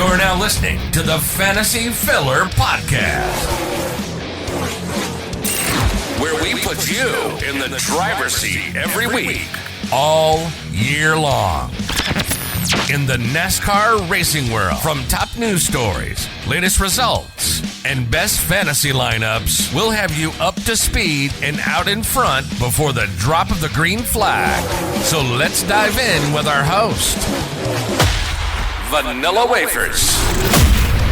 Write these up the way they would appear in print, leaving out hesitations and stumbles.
You're now listening to the Fantasy Filler Podcast, where we put you in the driver's seat every week, all year long. In the NASCAR racing world, from top news stories, latest results, and best fantasy lineups, we'll have you up to speed and out in front before the drop of the green flag. So let's dive in with our host, Vanilla Wafers.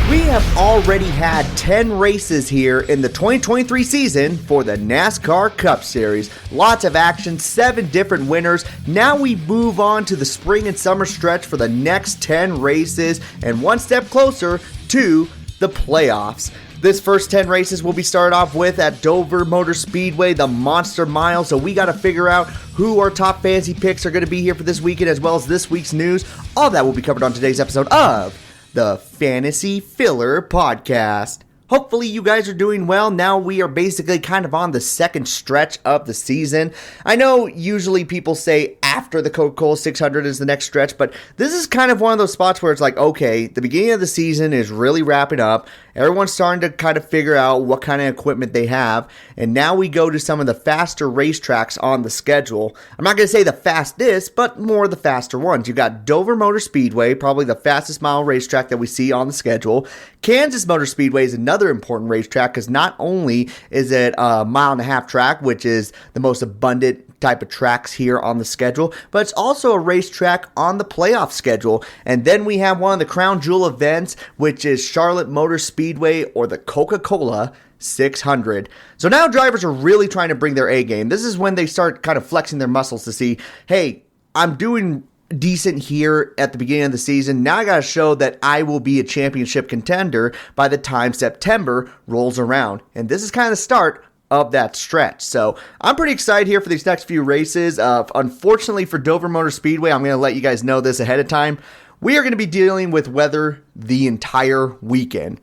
We have already had 10 races here in the 2023 season for the NASCAR Cup Series. Lots of action, 7 different winners. Now we move on to the spring and summer stretch for the next 10 races and one step closer to the playoffs. This first 10 races will be started off with at Dover Motor Speedway, the Monster Mile. So we got to figure out who our top fantasy picks are going to be here for this weekend, as well as this week's news. All that will be covered on today's episode of the Fantasy Filler Podcast. Hopefully you guys are doing well. Now we are basically kind of on the second stretch of the season. I know usually people say after the Coca-Cola 600 is the next stretch, but this is kind of one of those spots where it's like, okay, the beginning of the season is really wrapping up. Everyone's starting to kind of figure out what kind of equipment they have, and now we go to some of the faster racetracks on the schedule. I'm not going to say the fastest, but more the faster ones. You've got Dover Motor Speedway, probably the fastest mile racetrack that we see on the schedule. Kansas Motor Speedway is another important racetrack because not only is it a 1.5 mile track, which is the most abundant type of tracks here on the schedule, but it's also a racetrack on the playoff schedule. And then we have one of the crown jewel events, which is Charlotte Motor Speedway, or the Coca-Cola 600. So now drivers are really trying to bring their A game. This is when they start kind of flexing their muscles to see, hey, I'm doing decent here at the beginning of the season. Now I got to show that I will be a championship contender by the time September rolls around. And this is kind of the start of that stretch. So I'm pretty excited here for these next few races. Unfortunately for Dover Motor Speedway, I'm going to let you guys know this ahead of time. We are going to be dealing with weather the entire weekend.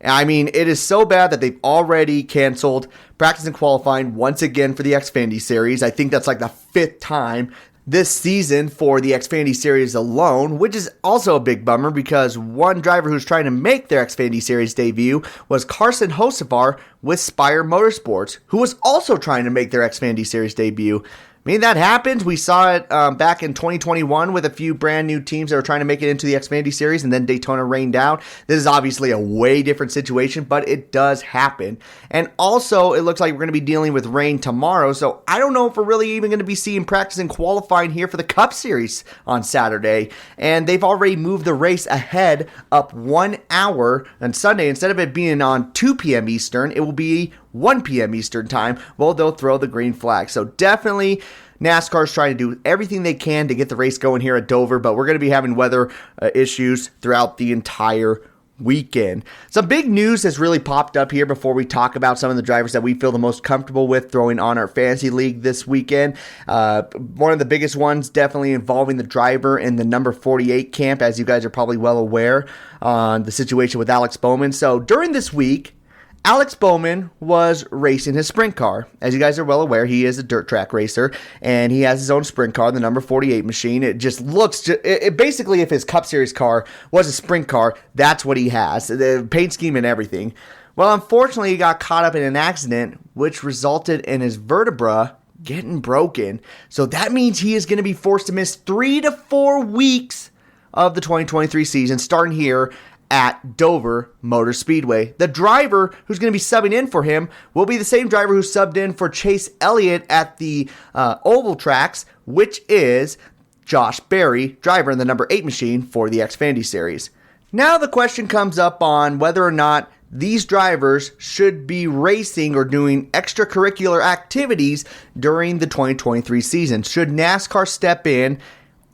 I mean, it is so bad that they've already canceled practice and qualifying once again for the Xfinity Series. I think that's like the 5th time this season for the Xfinity Series alone, which is also a big bummer because one driver who's trying to make their Xfinity Series debut was Carson Hocevar with Spire Motorsports, who was also trying to make their Xfinity Series debut. I mean, that happens. We saw it back in 2021 with a few brand new teams that were trying to make it into the Xfinity Series, and then Daytona rained out. This is obviously a way different situation, but it does happen. And also, it looks like we're going to be dealing with rain tomorrow, so I don't know if we're really even going to be seeing practice and qualifying here for the Cup Series on Saturday. And they've already moved the race ahead up 1 hour on Sunday. Instead of it being on 2 p.m. Eastern, it will be 1 p.m. Eastern time. Well, they'll throw the green flag. So definitely NASCAR's trying to do everything they can to get the race going here at Dover, but we're going to be having weather issues throughout the entire weekend. Some big news has really popped up here before we talk about some of the drivers that we feel the most comfortable with throwing on our fantasy league this weekend. One of the biggest ones definitely involving the driver in the number 48 camp, as you guys are probably well aware on the situation with Alex Bowman. So during this week, Alex Bowman was racing his sprint car. As you guys are well aware, he is a dirt track racer, and he has his own sprint car, the number 48 machine. It just looks, basically, if his Cup Series car was a sprint car, that's what he has, the paint scheme and everything. Well, unfortunately, he got caught up in an accident, which resulted in his vertebra getting broken. So that means he is going to be forced to miss 3 to 4 weeks of the 2023 season, starting here at Dover Motor Speedway. The driver who's going to be subbing in for him will be the same driver who subbed in for Chase Elliott at the oval tracks, which is Josh Berry, driver in the number 8 machine for the Xfinity Series. Now the question comes up on whether or not these drivers should be racing or doing extracurricular activities during the 2023 season. Should NASCAR step in?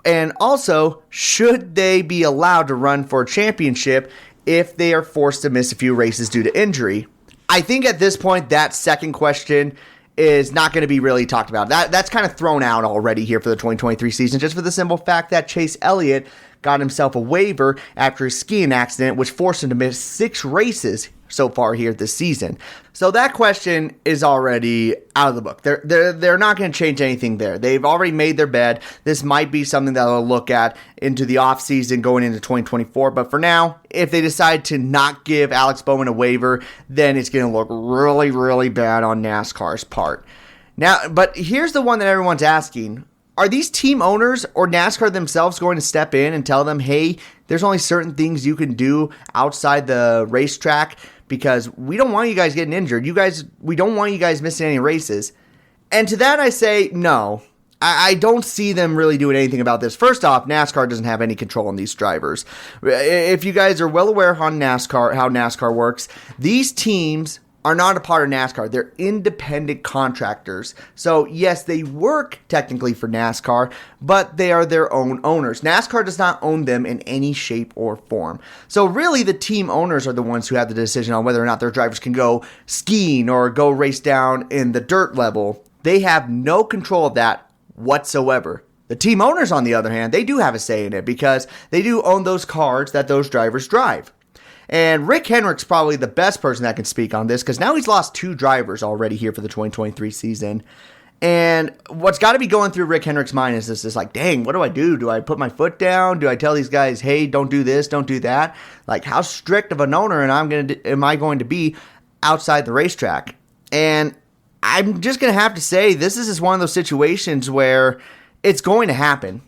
And also, should they be allowed to run for a championship if they are forced to miss a few races due to injury? I think at this point, that second question is not going to be really talked about. That's kind of thrown out already here for the 2023 season, just for the simple fact that Chase Elliott got himself a waiver after his skiing accident, which forced him to miss 6 races so far here this season. So that question is already out of the book. They're not going to change anything there. They've already made their bed. This might be something that they'll look at into the offseason going into 2024. But for now, if they decide to not give Alex Bowman a waiver, then it's going to look really, really bad on NASCAR's part. Now, but here's the one that everyone's asking. Are these team owners or NASCAR themselves going to step in and tell them, hey, there's only certain things you can do outside the racetrack because we don't want you guys getting injured. We don't want you guys missing any races. And to that I say, no. I don't see them really doing anything about this. First off, NASCAR doesn't have any control on these drivers. If you guys are well aware how NASCAR works, these teams are not a part of NASCAR. They're independent contractors. So yes, they work technically for NASCAR, but they are their own owners. NASCAR does not own them in any shape or form. So really the team owners are the ones who have the decision on whether or not their drivers can go skiing or go race down in the dirt level. They have no control of that whatsoever. The team owners, on the other hand, they do have a say in it because they do own those cars that those drivers drive. And Rick Hendrick's probably the best person that can speak on this because now he's lost 2 drivers already here for the 2023 season. And what's got to be going through Rick Hendrick's mind is this like, dang, what do I do? Do I put my foot down? Do I tell these guys, hey, don't do this, don't do that? Like, how strict of an owner am I going to be outside the racetrack? And I'm just going to have to say this is just one of those situations where it's going to happen.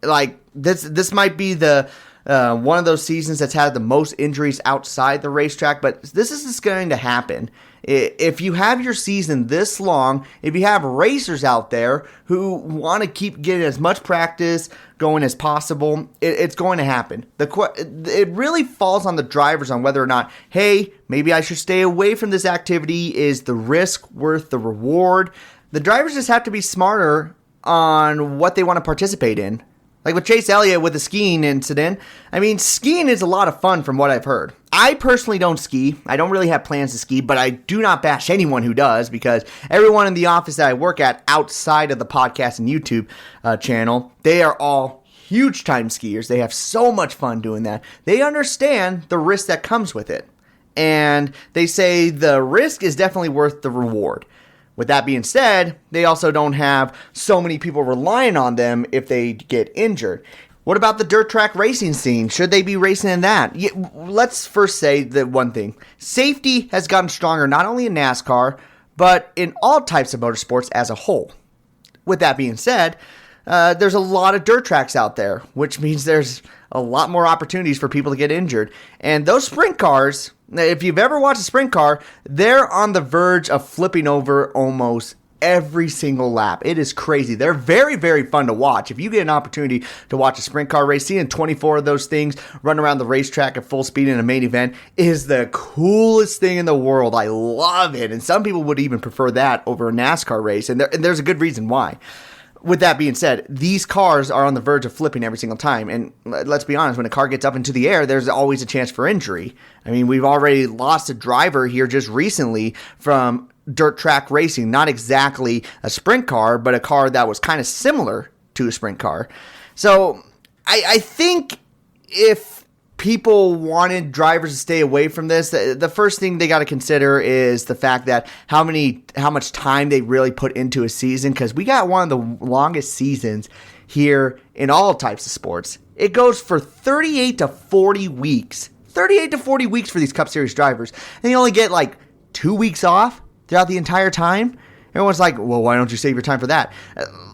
Like, this might be the one of those seasons that's had the most injuries outside the racetrack, but this is just going to happen. If you have your season this long, if you have racers out there who want to keep getting as much practice going as possible, it's going to happen. It really falls on the drivers on whether or not, hey, maybe I should stay away from this activity. Is the risk worth the reward? The drivers just have to be smarter on what they want to participate in. Like with Chase Elliott with the skiing incident, I mean, skiing is a lot of fun from what I've heard. I personally don't ski. I don't really have plans to ski, but I do not bash anyone who does because everyone in the office that I work at outside of the podcast and YouTube channel, they are all huge time skiers. They have so much fun doing that. They understand the risk that comes with it. And they say the risk is definitely worth the reward. With that being said, they also don't have so many people relying on them if they get injured. What about the dirt track racing scene? Should they be racing in that? Let's first say that one thing. Safety has gotten stronger not only in NASCAR, but in all types of motorsports as a whole. With that being said, there's a lot of dirt tracks out there, which means there's a lot more opportunities for people to get injured. And those sprint cars, if you've ever watched a sprint car, they're on the verge of flipping over almost every single lap. It is crazy. They're very, very fun to watch. If you get an opportunity to watch a sprint car race, seeing 24 of those things run around the racetrack at full speed in a main event is the coolest thing in the world. I love it. And some people would even prefer that over a NASCAR race. And there's a good reason why. With that being said, these cars are on the verge of flipping every single time. And let's be honest, when a car gets up into the air, there's always a chance for injury. I mean, we've already lost a driver here just recently from dirt track racing. Not exactly a sprint car, but a car that was kind of similar to a sprint car. So I think if people wanted drivers to stay away from this, the first thing they got to consider is the fact that how much time they really put into a season, because we got one of the longest seasons here in all types of sports. It goes for 38 to 40 weeks. 38 to 40 weeks for these Cup Series drivers. And you only get like 2 weeks off throughout the entire time. Everyone's like, well, why don't you save your time for that?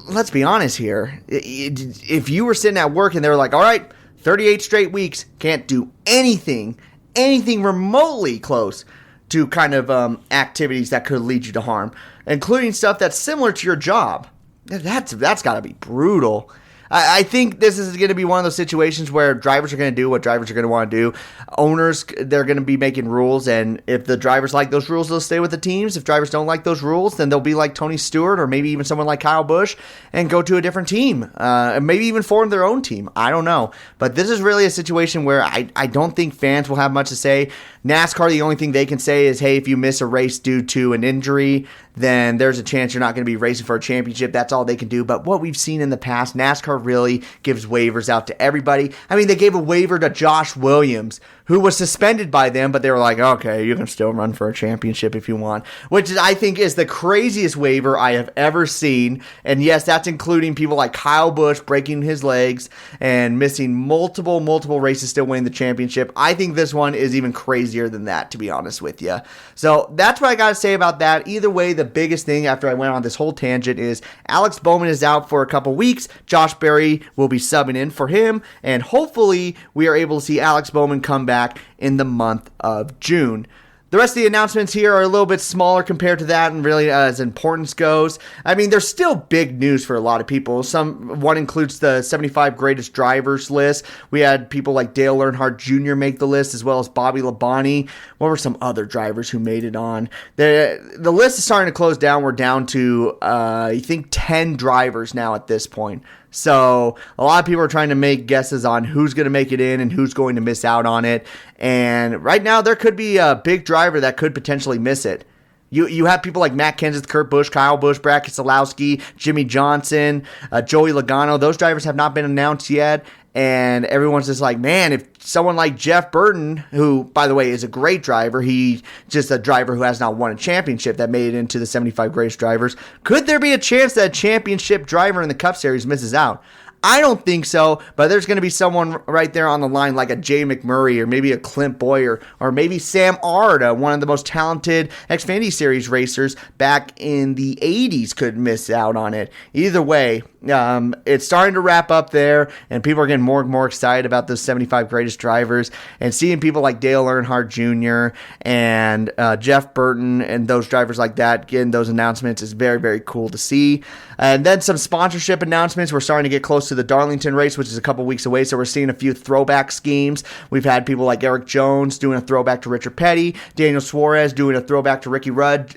Let's be honest here. If you were sitting at work and they were like, all right, 38 straight weeks, can't do anything remotely close to kind of activities that could lead you to harm, including stuff that's similar to your job. That's got to be brutal. I think this is going to be one of those situations where drivers are going to do what drivers are going to want to do. Owners, they're going to be making rules, and if the drivers like those rules, they'll stay with the teams. If drivers don't like those rules, then they'll be like Tony Stewart or maybe even someone like Kyle Busch and go to a different team, and maybe even form their own team. I don't know. But this is really a situation where I don't think fans will have much to say. NASCAR, the only thing they can say is, hey, if you miss a race due to an injury, then there's a chance you're not going to be racing for a championship. That's all they can do. But what we've seen in the past, NASCAR really gives waivers out to everybody. I mean, they gave a waiver to Josh Williams, who was suspended by them, but they were like, okay, you can still run for a championship if you want, which I think is the craziest waiver I have ever seen. And yes, that's including people like Kyle Busch breaking his legs and missing multiple races, still winning the championship. I think this one is even crazier than that, to be honest with you. So that's what I got to say about that. Either way, the biggest thing after I went on this whole tangent is Alex Bowman is out for a couple weeks. Josh Berry will be subbing in for him, and hopefully we are able to see Alex Bowman come back in the month of June. The rest of the announcements here are a little bit smaller compared to that, and really as importance goes. I mean, there's still big news for a lot of people. One includes the 75 greatest drivers list. We had people like Dale Earnhardt Jr. make the list, as well as Bobby Labonte. What were some other drivers who made it on? The list is starting to close down. We're down to, I think, 10 drivers now at this point. So a lot of people are trying to make guesses on who's going to make it in and who's going to miss out on it. And right now there could be a big driver that could potentially miss it. You have people like Matt Kenseth, Kurt Busch, Kyle Busch, Brad Keselowski, Jimmy Johnson, Joey Logano. Those drivers have not been announced yet. And everyone's just like, man, if someone like Jeff Burton, who, by the way, is a great driver, he's just a driver who has not won a championship that made it into the 75 greatest drivers, could there be a chance that a championship driver in the Cup Series misses out? I don't think so, but there's going to be someone right there on the line like a Jay McMurray or maybe a Clint Boyer or maybe Sam Arda, one of the most talented Xfinity Series racers back in the 80s, could miss out on it. Either way, it's starting to wrap up there, and people are getting more and more excited about those 75 greatest drivers, and seeing people like Dale Earnhardt Jr. and Jeff Burton and those drivers like that getting those announcements is very, very cool to see. And then some sponsorship announcements. We're starting to get close to the Darlington race, which is a couple weeks away, so we're seeing a few throwback schemes. We've had people like Eric Jones doing a throwback to Richard Petty, Daniel Suarez doing a throwback to Ricky Rudd,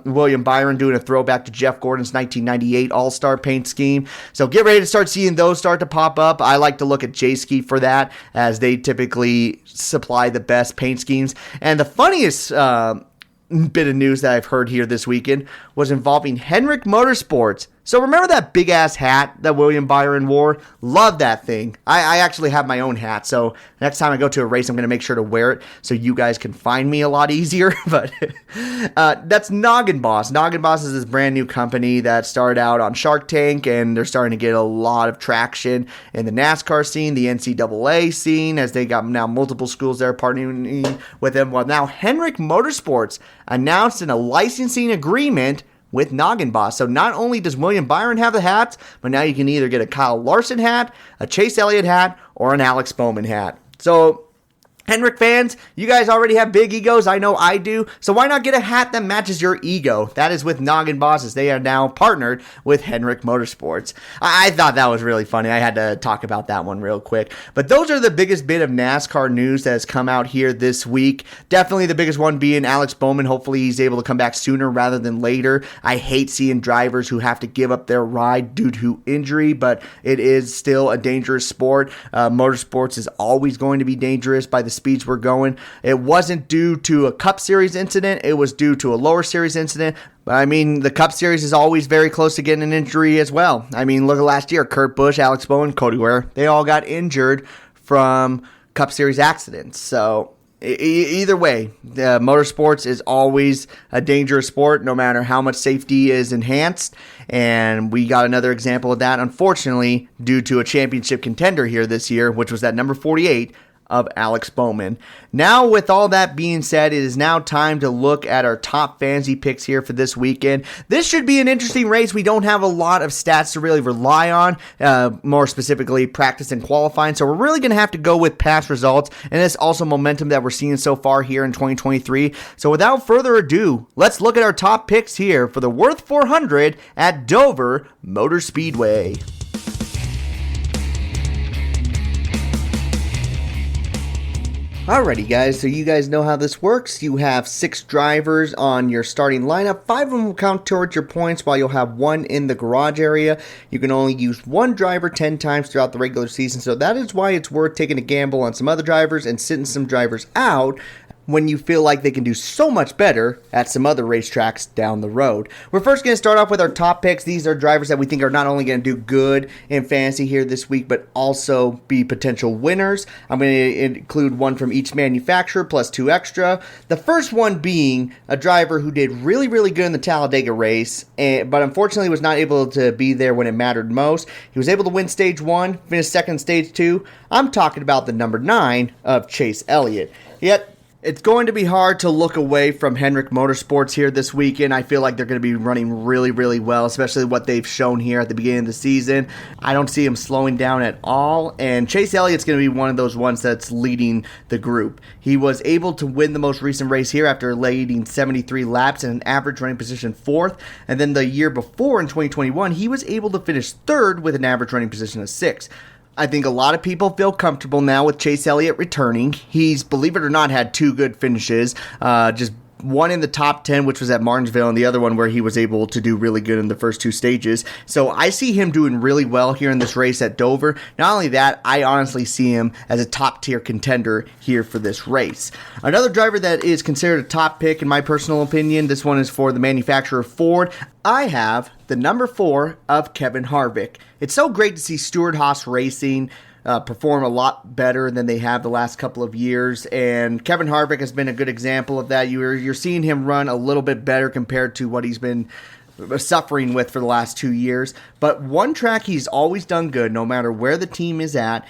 William Byron doing a throwback to Jeff Gordon's 1998 All-Star paint scheme. So get ready to start seeing those start to pop up. I like to look at J-Ski for that, as they typically supply the best paint schemes. And the funniest bit of news that I've heard here this weekend was involving Hendrick Motorsports. So remember that big-ass hat that William Byron wore? Love that thing. I actually have my own hat, so next time I go to a race, I'm going to make sure to wear it so you guys can find me a lot easier. But that's Noggin Boss. Noggin Boss is this brand new company that started out on Shark Tank, and they're starting to get a lot of traction in the NASCAR scene, the NCAA scene, as they got now multiple schools that are partnering with them. Well, now Hendrick Motorsports announced a licensing agreement with Noggin Boss. So not only does William Byron have the hats, but now you can either get a Kyle Larson hat, a Chase Elliott hat, or an Alex Bowman hat. So Hendrick fans, you guys already have big egos. I know I do. So why not get a hat that matches your ego? That is with Noggin Bosses. They are now partnered with Hendrick Motorsports. I thought that was really funny. I had to talk about that one real quick. But those are the biggest bit of NASCAR news that has come out here this week. Definitely the biggest one being Alex Bowman. Hopefully he's able to come back sooner rather than later. I hate seeing drivers who have to give up their ride due to injury, but it is still a dangerous sport. Motorsports is always going to be dangerous by the speeds we're going. It wasn't due to a Cup Series incident. It was due to a lower series incident. But I mean, the Cup Series is always very close to getting an injury as well. I mean, look at last year. Kurt Busch, Alex Bowman, Cody Ware, they all got injured from Cup Series accidents. So either way, motorsports is always a dangerous sport, no matter how much safety is enhanced. And we got another example of that, unfortunately, due to a championship contender here this year, which was that number 48 of Alex Bowman. Now, with all that being said, it is now time to look at our top fantasy picks here for this weekend. This should be an interesting race. We don't have a lot of stats to really rely on, more specifically practice and qualifying, so we're really going to have to go with past results, and this also momentum that we're seeing so far here in 2023. So without further ado, let's look at our top picks here for the Worth 400 at Dover Motor Speedway. Alrighty guys, so you guys know how this works. You have 6 drivers on your starting lineup. 5 of them will count towards your points, while you'll have 1 in the garage area. You can only use 1 driver 10 times throughout the regular season, so that is why it's worth taking a gamble on some other drivers and sitting some drivers out when you feel like they can do so much better at some other racetracks down the road. We're first going to start off with our top picks. These are drivers that we think are not only going to do good in fantasy here this week, but also be potential winners. I'm going to include one from each manufacturer plus 2 extra. The first one being a driver who did really, really good in the Talladega race, but unfortunately was not able to be there when it mattered most. He was able to win stage 1, finish second in stage 2. I'm talking about the number 9 of Chase Elliott. Yet, it's going to be hard to look away from Hendrick Motorsports here this weekend. I feel like they're going to be running really, really well, especially what they've shown here at the beginning of the season. I don't see them slowing down at all, and Chase Elliott's going to be one of those ones that's leading the group. He was able to win the most recent race here after leading 73 laps in an average running position 4th, and then the year before in 2021, he was able to finish 3rd with an average running position of 6th. I think a lot of people feel comfortable now with Chase Elliott returning. He's, believe it or not, had 2 good finishes, just one in the top 10, which was at Martinsville, and the other one where he was able to do really good in the first 2 stages. So I see him doing really well here in this race at Dover. Not only that, I honestly see him as a top-tier contender here for this race. Another driver that is considered a top pick, in my personal opinion, this one is for the manufacturer Ford. I have the number 4 of Kevin Harvick. It's so great to see Stewart-Haas Racing perform a lot better than they have the last couple of years, and Kevin Harvick has been a good example of that. You're seeing him run a little bit better compared to what he's been suffering with for the last 2 years. But one track he's always done good, no matter where the team is at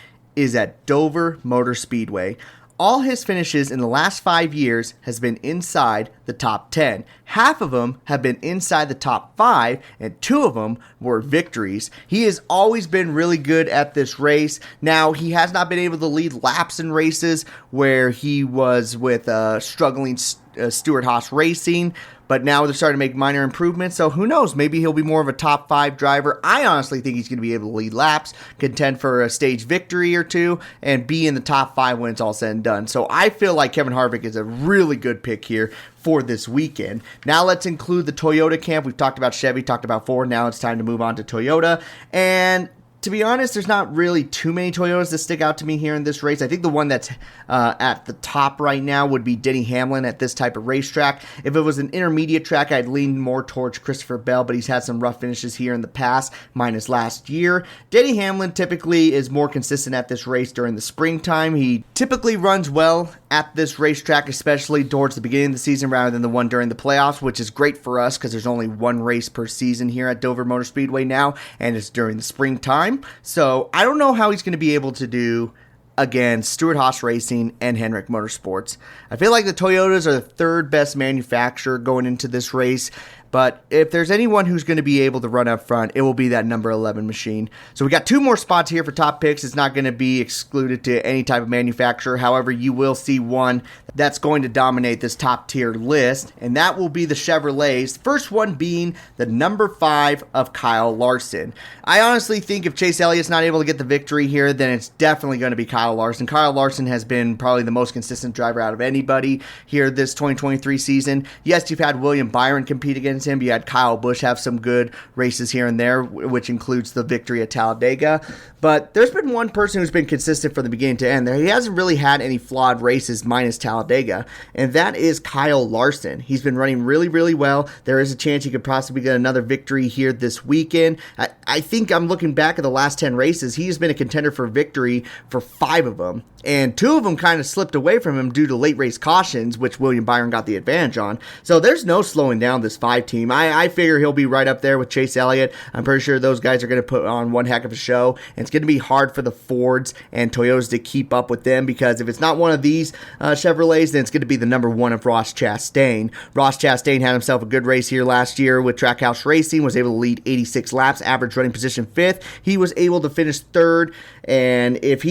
Dover Motor Speedway. All his finishes in the last 5 years has been inside the top 10. Half of them have been inside the top 5, and 2 of them were victories. He has always been really good at this race. Now, he has not been able to lead laps in races where he was with struggling Stewart-Haas Racing, but now they're starting to make minor improvements, so who knows, maybe he'll be more of a top 5 driver. I honestly think he's going to be able to lead laps, contend for a stage victory or 2, and be in the top 5 when it's all said and done. So I feel like Kevin Harvick is a really good pick here for this weekend. Now let's include the Toyota camp. We've talked about Chevy, talked about Ford, now it's time to move on to Toyota, and to be honest, there's not really too many Toyotas that stick out to me here in this race. I think the one that's at the top right now would be Denny Hamlin at this type of racetrack. If it was an intermediate track, I'd lean more towards Christopher Bell, but he's had some rough finishes here in the past, minus last year. Denny Hamlin typically is more consistent at this race during the springtime. He typically runs well at this racetrack, especially towards the beginning of the season rather than the one during the playoffs, which is great for us because there's only one race per season here at Dover Motor Speedway now, and it's during the springtime. So I don't know how he's going to be able to do against Stewart-Haas Racing and Hendrick Motorsports. I feel like the Toyotas are the 3rd best manufacturer going into this race, but if there's anyone who's going to be able to run up front, it will be that number 11 machine. So we got 2 more spots here for top picks. It's not going to be excluded to any type of manufacturer. However, you will see one that's going to dominate this top tier list, and that will be the Chevrolets. First one being the number 5 of Kyle Larson. I honestly think if Chase Elliott's not able to get the victory here, then it's definitely going to be Kyle Larson. Kyle Larson has been probably the most consistent driver out of anybody here this 2023 season. Yes, you've had William Byron compete against him. You had Kyle Busch have some good races here and there, which includes the victory at Talladega. But there's been one person who's been consistent from the beginning to end. He hasn't really had any flawed races minus Talladega, and that is Kyle Larson. He's been running really, really well. There is a chance he could possibly get another victory here this weekend. I think I'm looking back at the last 10 races. He's been a contender for victory for 5 of them, and 2 of them kind of slipped away from him due to late race cautions, which William Byron got the advantage on. So there's no slowing down this 5 team. I figure he'll be right up there with Chase Elliott. I'm pretty sure those guys are going to put on one heck of a show, and it's going to be hard for the Fords and Toyotas to keep up with them, because if it's not one of these Chevrolets, then it's going to be the number 1 of Ross Chastain. Ross Chastain had himself a good race here last year with Trackhouse Racing, was able to lead 86 laps, average running position 5th. He was able to finish 3rd, and if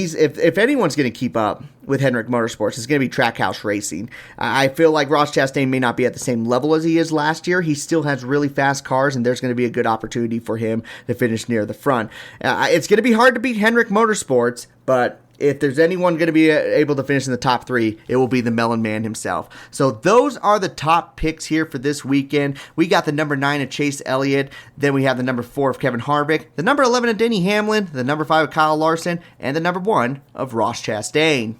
anyone's going to keep up with Hendrick Motorsports, it's going to be Trackhouse Racing. I feel like Ross Chastain may not be at the same level as he is last year. He still has really fast cars, and there's going to be a good opportunity for him to finish near the front. It's going to be hard to beat Hendrick Motorsports, but if there's anyone going to be able to finish in the top 3, it will be the Melon Man himself. So those are the top picks here for this weekend. We got the number 9 of Chase Elliott. Then we have the number 4 of Kevin Harvick, the number 11 of Denny Hamlin, the number 5 of Kyle Larson, and the number 1 of Ross Chastain.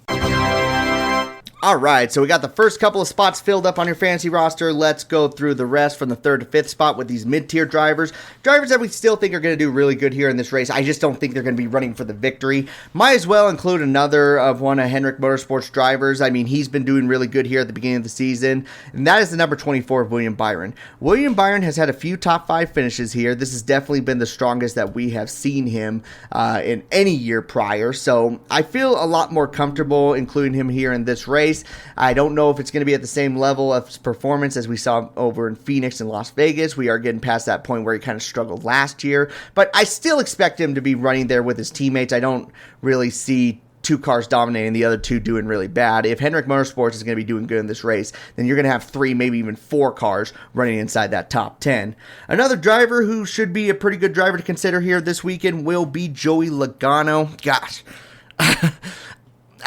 All right, so we got the first couple of spots filled up on your fantasy roster. Let's go through the rest from the 3rd to 5th spot with these mid-tier drivers. Drivers that we still think are going to do really good here in this race. I just don't think they're going to be running for the victory. Might as well include another of one of Hendrick Motorsports drivers. I mean, he's been doing really good here at the beginning of the season, and that is the number 24 of William Byron. William Byron has had a few top 5 finishes here. This has definitely been the strongest that we have seen him in any year prior, so I feel a lot more comfortable including him here in this race. I don't know if it's going to be at the same level of performance as we saw over in Phoenix and Las Vegas. We are getting past that point where he kind of struggled last year, but I still expect him to be running there with his teammates. I don't really see 2 cars dominating, the other 2 doing really bad. If Hendrick Motorsports is going to be doing good in this race, then you're going to have 3, maybe even 4 cars running inside that top 10. Another driver who should be a pretty good driver to consider here this weekend will be Joey Logano. Gosh.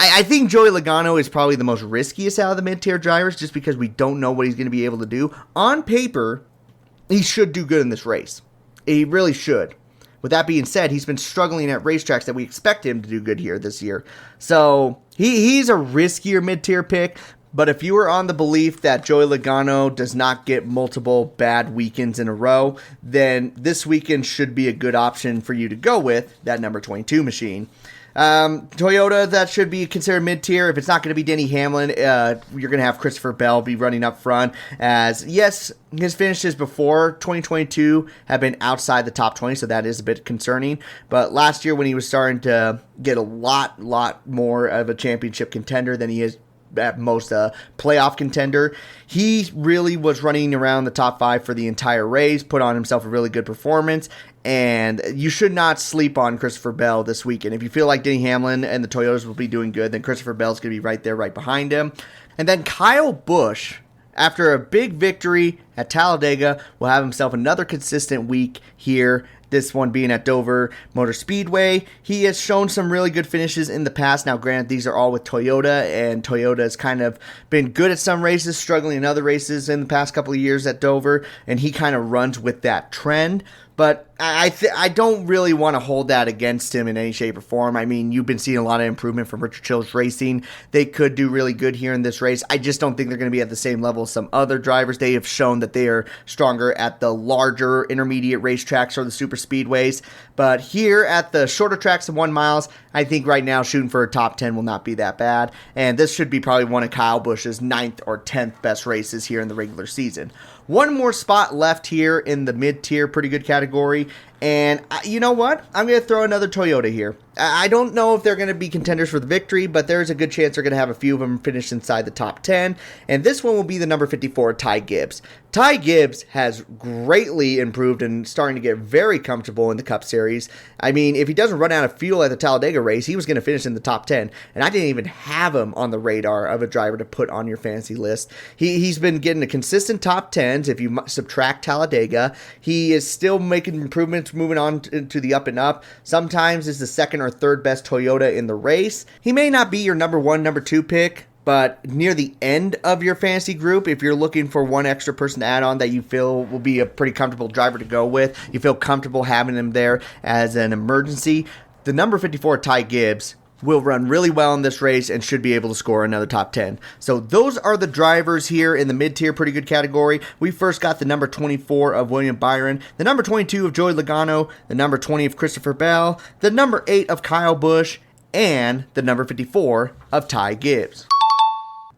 I think Joey Logano is probably the most riskiest out of the mid-tier drivers just because we don't know what he's going to be able to do. On paper, he should do good in this race. He really should. With that being said, he's been struggling at racetracks that we expect him to do good here this year. So he's a riskier mid-tier pick, but if you are on the belief that Joey Logano does not get multiple bad weekends in a row, then this weekend should be a good option for you to go with that number 22 machine. Toyota, that should be considered mid-tier. If it's not going to be Denny Hamlin, you're going to have Christopher Bell be running up front. As, yes, his finishes before 2022 have been outside the top 20, so that is a bit concerning. But last year when he was starting to get a lot more of a championship contender than he is at most a playoff contender, he really was running around the top 5 for the entire race, put on himself a really good performance, and you should not sleep on Christopher Bell this weekend. If you feel like Denny Hamlin and the Toyotas will be doing good, then Christopher Bell's going to be right there, right behind him. And then Kyle Busch, after a big victory at Talladega, will have himself another consistent week here, this one being at Dover Motor Speedway. He has shown some really good finishes in the past. Now, granted, these are all with Toyota, and Toyota has kind of been good at some races, struggling in other races in the past couple of years at Dover, and he kind of runs with that trend. But I don't really want to hold that against him in any shape or form. I mean, you've been seeing a lot of improvement from Richard Childress Racing. They could do really good here in this race. I just don't think they're going to be at the same level as some other drivers. They have shown that they are stronger at the larger intermediate racetracks or the super speedways. But here at the shorter tracks of 1 mile, I think right now shooting for a top 10 will not be that bad. And this should be probably one of Kyle Busch's 9th or 10th best races here in the regular season. One more spot left here in the mid-tier, pretty good category. And you know what? I'm going to throw another Toyota here. I don't know if they're going to be contenders for the victory, but there's a good chance they're going to have a few of them finish inside the top 10. And this one will be the number 54, Ty Gibbs. Ty Gibbs has greatly improved and starting to get very comfortable in the Cup Series. I mean, if he doesn't run out of fuel at the Talladega race, he was going to finish in the top 10. And I didn't even have him on the radar of a driver to put on your fantasy list. He's been getting a consistent top 10s. If you subtract Talladega, he is still making improvements, moving on to the up and up. Sometimes is the second or third best Toyota in the race. He may not be your number 1, number 2 pick, but near the end of your fantasy group, if you're looking for one extra person to add on that you feel will be a pretty comfortable driver to go with, you feel comfortable having him there as an emergency, the number 54, Ty Gibbs, will run really well in this race and should be able to score another top 10. So those are the drivers here in the mid-tier, pretty good category. We first got the number 24 of William Byron, the number 22 of Joey Logano, the number 20 of Christopher Bell, the number 8 of Kyle Busch, and the number 54 of Ty Gibbs.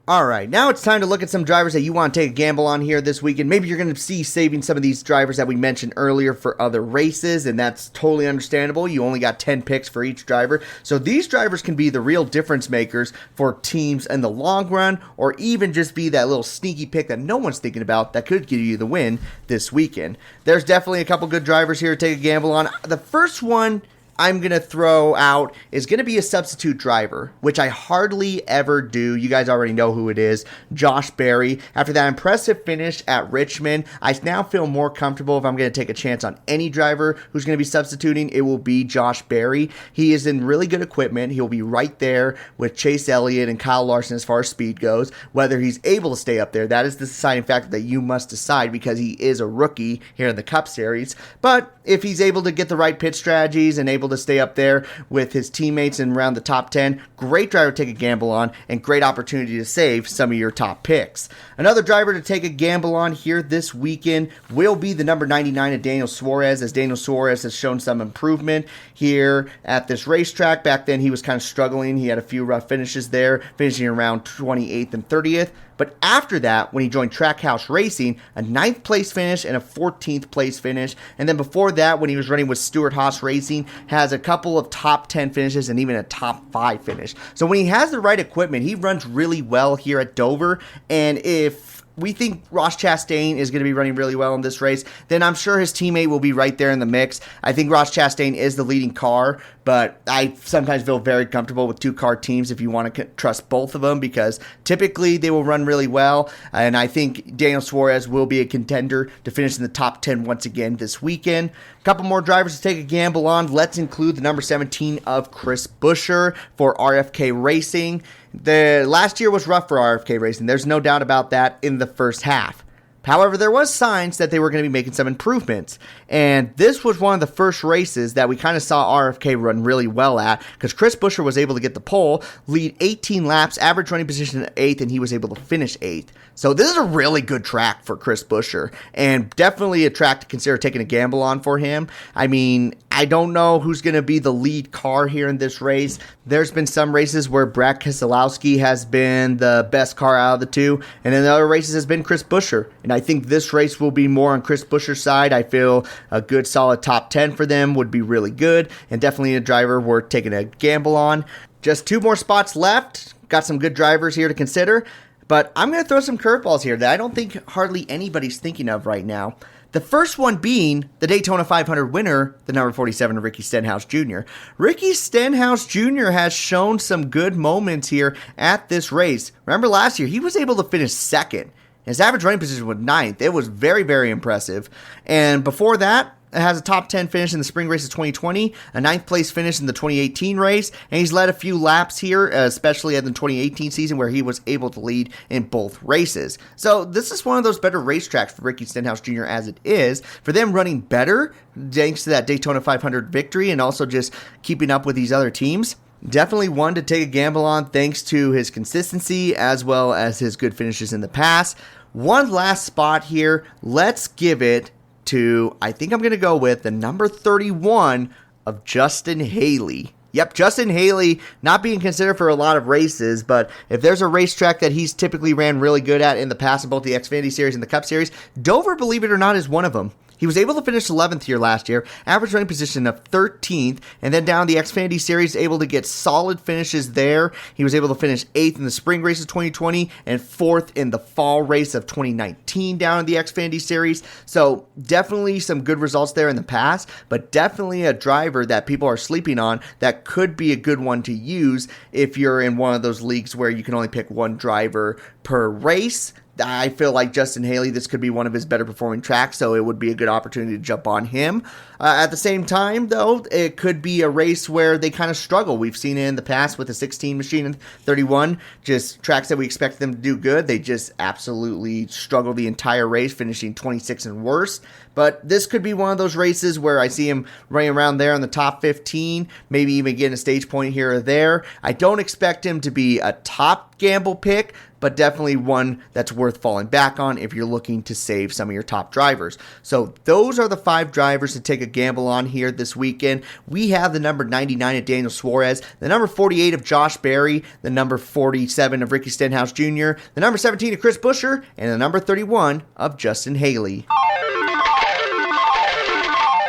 All right, now it's time to look at some drivers that you want to take a gamble on here this weekend. Maybe you're going to see saving some of these drivers that we mentioned earlier for other races, and that's totally understandable. You only got 10 picks for each driver. So these drivers can be the real difference makers for teams in the long run, or even just be that little sneaky pick that no one's thinking about that could give you the win this weekend. There's definitely a couple good drivers here to take a gamble on. The first one I'm going to throw out is going to be a substitute driver, which I hardly ever do. You guys already know who it is, Josh Berry. After that impressive finish at Richmond, I now feel more comfortable if I'm going to take a chance on any driver who's going to be substituting, it will be Josh Berry. He is in really good equipment. He'll be right there with Chase Elliott and Kyle Larson as far as speed goes. Whether he's able to stay up there, that is the deciding factor that you must decide because he is a rookie here in the Cup Series. But if he's able to get the right pit strategies and able to stay up there with his teammates and around the top 10. Great driver to take a gamble on, and great opportunity to save some of your top picks. Another driver to take a gamble on here this weekend will be the number 99 of Daniel Suarez, as Daniel Suarez has shown some improvement here at this racetrack. Back then he was kind of struggling. He had a few rough finishes there, finishing around 28th and 30th. But after that, when he joined Trackhouse Racing, a 9th place finish and a 14th place finish. And then before that, when he was running with Stewart Haas Racing, has a couple of top 10 finishes and even a top 5 finish. So when he has the right equipment, he runs really well here at Dover. And if we think Ross Chastain is going to be running really well in this race, then I'm sure his teammate will be right there in the mix. I think Ross Chastain is the leading car, but I sometimes feel very comfortable with two-car teams if you want to trust both of them, because typically they will run really well, and I think Daniel Suarez will be a contender to finish in the top 10 once again this weekend. A couple more drivers to take a gamble on. Let's include the number 17 of Chris Buescher for RFK Racing. The last year was rough for RFK Racing. There's no doubt about that in the first half. However, there was signs that they were going to be making some improvements, and this was one of the first races that we kind of saw RFK run really well at, because Chris Buescher was able to get the pole, lead 18 laps, average running position 8th, and he was able to finish 8th. So this is a really good track for Chris Buescher, and definitely a track to consider taking a gamble on for him. I mean, I don't know who's going to be the lead car here in this race. There's been some races where Brad Keselowski has been the best car out of the two, and in the other races has been Chris Buescher. And I think this race will be more on Chris Buescher's side. I feel a good solid top 10 for them would be really good, and definitely a driver worth taking a gamble on. Just 2 more spots left. Got some good drivers here to consider, but I'm going to throw some curveballs here that I don't think hardly anybody's thinking of right now. The first one being the Daytona 500 winner, the number 47 Ricky Stenhouse Jr. Ricky Stenhouse Jr. has shown some good moments here at this race. Remember last year, he was able to finish second. His average running position was 9th. It was very, very impressive. And before that, it has a top 10 finish in the spring race of 2020, a 9th place finish in the 2018 race, and he's led a few laps here, especially in the 2018 season where he was able to lead in both races. So this is one of those better racetracks for Ricky Stenhouse Jr. as it is. For them running better, thanks to that Daytona 500 victory and also just keeping up with these other teams. Definitely one to take a gamble on thanks to his consistency as well as his good finishes in the past. One last spot here. Let's give it to, I think I'm going to go with the number 31 of Justin Haley. Yep, Justin Haley not being considered for a lot of races, but if there's a racetrack that he's typically ran really good at in the past in both the Xfinity Series and the Cup Series, Dover, believe it or not, is one of them. He was able to finish 11th here last year, average running position of 13th, and then down the Xfinity Series, able to get solid finishes there. He was able to finish 8th in the spring race of 2020 and 4th in the fall race of 2019 down in the Xfinity Series. So definitely some good results there in the past, but definitely a driver that people are sleeping on that could be a good one to use if you're in one of those leagues where you can only pick one driver per race. I feel like Justin Haley, this could be one of his better performing tracks, so it would be a good opportunity to jump on him. At the same time, though, it could be a race where they kind of struggle. We've seen it in the past with the 16 machine and 31, just tracks that we expect them to do good. They just absolutely struggle the entire race, finishing 26 and worse. But this could be one of those races where I see him running around there in the top 15, maybe even getting a stage point here or there. I don't expect him to be a top gamble pick, but definitely one that's worth falling back on if you're looking to save some of your top drivers. So those are the 5 drivers to take a gamble on here this weekend. We have the number 99 of Daniel Suarez, the number 48 of Josh Berry, the number 47 of Ricky Stenhouse Jr., the number 17 of Chris Buescher, and the number 31 of Justin Haley.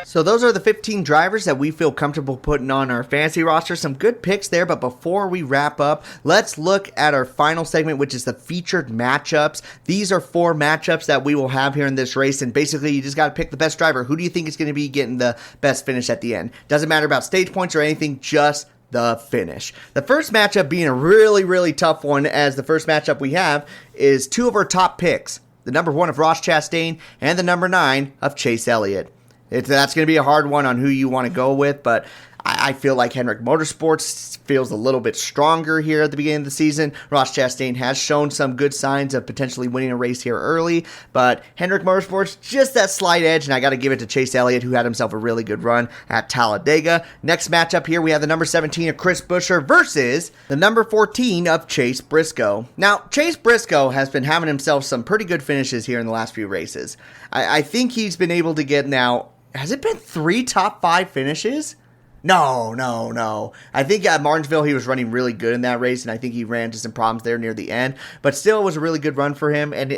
So those are the 15 drivers that we feel comfortable putting on our fantasy roster. Some good picks there, but before we wrap up, let's look at our final segment, which is the featured matchups. These are 4 matchups that we will have here in this race, and basically you just got to pick the best driver. Who do you think is going to be getting the best finish at the end? Doesn't matter about stage points or anything, just the finish. The first matchup being a really, really tough one, as the first matchup we have is 2 of our top picks. The number 1 of Ross Chastain and the number 9 of Chase Elliott. That's going to be a hard one on who you want to go with, but I feel like Hendrick Motorsports feels a little bit stronger here at the beginning of the season. Ross Chastain has shown some good signs of potentially winning a race here early, but Hendrick Motorsports, just that slight edge, and I got to give it to Chase Elliott, who had himself a really good run at Talladega. Next matchup here, we have the number 17 of Chris Buescher versus the number 14 of Chase Briscoe. Now, Chase Briscoe has been having himself some pretty good finishes here in the last few races. I think he's been able to get now, has it been 3 top 5 finishes? No. I think at Martinsville he was running really good in that race, and I think he ran into some problems there near the end. But still, it was a really good run for him. And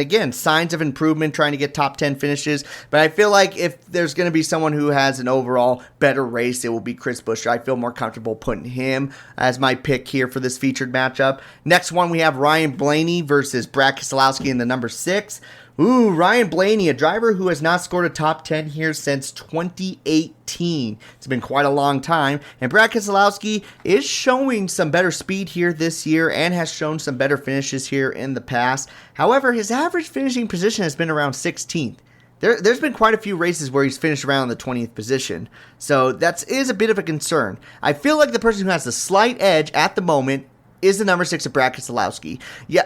again, signs of improvement, trying to get top 10 finishes. But I feel like if there's going to be someone who has an overall better race, it will be Chris Buescher. I feel more comfortable putting him as my pick here for this featured matchup. Next one, we have Ryan Blaney versus Brad Keselowski in the number 6. Ooh, Ryan Blaney, a driver who has not scored a top 10 here since 2018. It's been quite a long time. And Brad Keselowski is showing some better speed here this year and has shown some better finishes here in the past. However, his average finishing position has been around 16th. There's been quite a few races where he's finished around the 20th position. So that is a bit of a concern. I feel like the person who has the slight edge at the moment is the number 6 of Brad Keselowski. Yeah,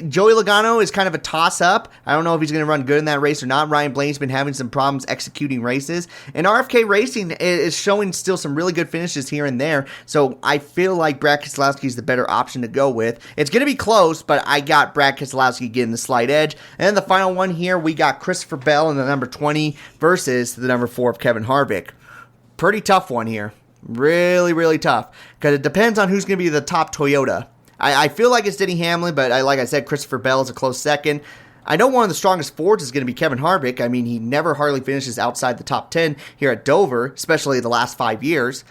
Joey Logano is kind of a toss-up. I don't know if he's going to run good in that race or not. Ryan Blaney's been having some problems executing races. And RFK Racing is showing still some really good finishes here and there. So I feel like Brad Keselowski is the better option to go with. It's going to be close, but I got Brad Keselowski getting the slight edge. And then the final one here, we got Christopher Bell in the number 20 versus the number 4 of Kevin Harvick. Pretty tough one here. Really, really tough. Because it depends on who's going to be the top Toyota. I feel like it's Denny Hamlin, but like I said, Christopher Bell is a close second. I know one of the strongest Fords is going to be Kevin Harvick. I mean, he never hardly finishes outside the top 10 here at Dover, especially the last 5 years.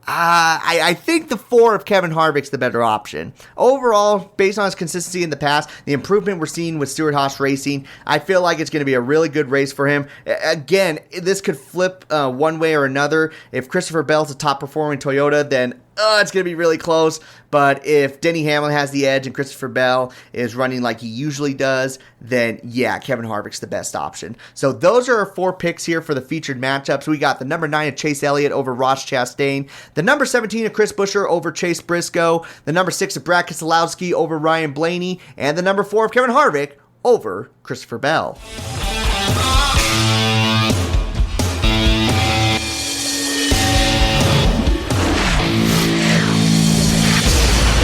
I think the 4 of Kevin Harvick's the better option. Overall, based on his consistency in the past, the improvement we're seeing with Stewart-Haas Racing, I feel like it's going to be a really good race for him. Again, this could flip one way or another. If Christopher Bell's a top-performing Toyota, then it's going to be really close. But if Denny Hamlin has the edge and Christopher Bell is running like he usually does, then yeah, Kevin Harvick's the best option. So those are our 4 picks here for the featured matchups. We got the number 9 of Chase Elliott over Ross Chastain, the number 17 of Chris Buescher over Chase Briscoe, the number 6 of Brad Keselowski over Ryan Blaney, and the number 4 of Kevin Harvick over Christopher Bell.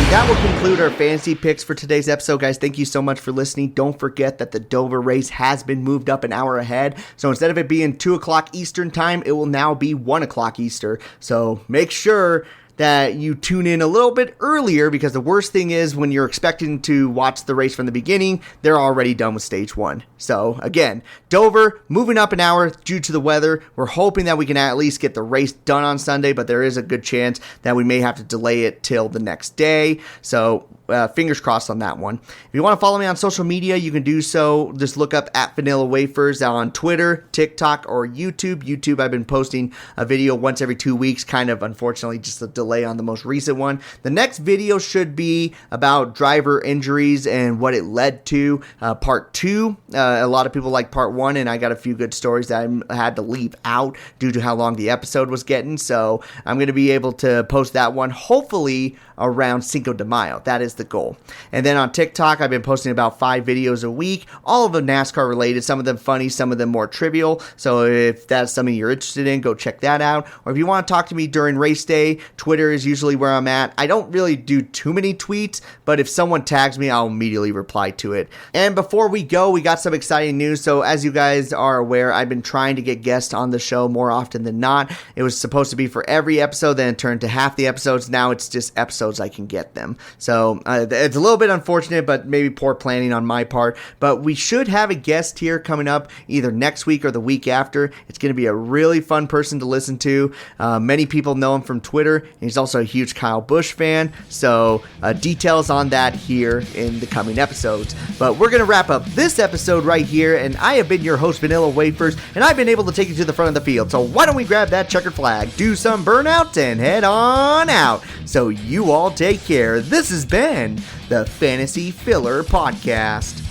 That will conclude our fantasy picks for today's episode, guys. Thank you so much for listening. Don't forget that the Dover race has been moved up an hour ahead. So instead of it being 2 o'clock Eastern time, it will now be 1 o'clock Eastern. So make sure that you tune in a little bit earlier, because the worst thing is when you're expecting to watch the race from the beginning, they're already done with stage 1. So again, Dover moving up an hour due to the weather. We're hoping that we can at least get the race done on Sunday, but there is a good chance that we may have to delay it till the next day. So fingers crossed on that one. If you want to follow me on social media, you can do so. Just look up at Vanilla Wafers on Twitter, TikTok, or YouTube. YouTube, I've been posting a video once every 2 weeks, kind of unfortunately just a delay on the most recent one. The next video should be about driver injuries and what it led to. Part 2, a lot of people like part 1, and I got a few good stories that I had to leave out due to how long the episode was getting. So I'm going to be able to post that one hopefully around Cinco de Mayo. That is the goal. And then on TikTok, I've been posting about 5 videos a week, all of them NASCAR related, some of them funny, some of them more trivial. So if that's something you're interested in, go check that out. Or if you want to talk to me during race day, Twitter is usually where I'm at. I don't really do too many tweets, but if someone tags me, I'll immediately reply to it. And before we go, we got some exciting news. So as you guys are aware, I've been trying to get guests on the show more often than not. It was supposed to be for every episode, then it turned to half the episodes. Now it's just episodes I can get them. So it's a little bit unfortunate, but maybe poor planning on my part. But we should have a guest here coming up either next week or the week after. It's going to be a really fun person to listen to. Many people know him from Twitter, and he's also a huge Kyle Busch fan. So details on that here in the coming episodes. But we're going to wrap up this episode right here, and I have been your host, Vanilla Wafers, and I've been able to take you to the front of the field. So why don't we grab that checkered flag, do some burnouts, and head on out. So you all take care. This has been the Fantasy Filler Podcast.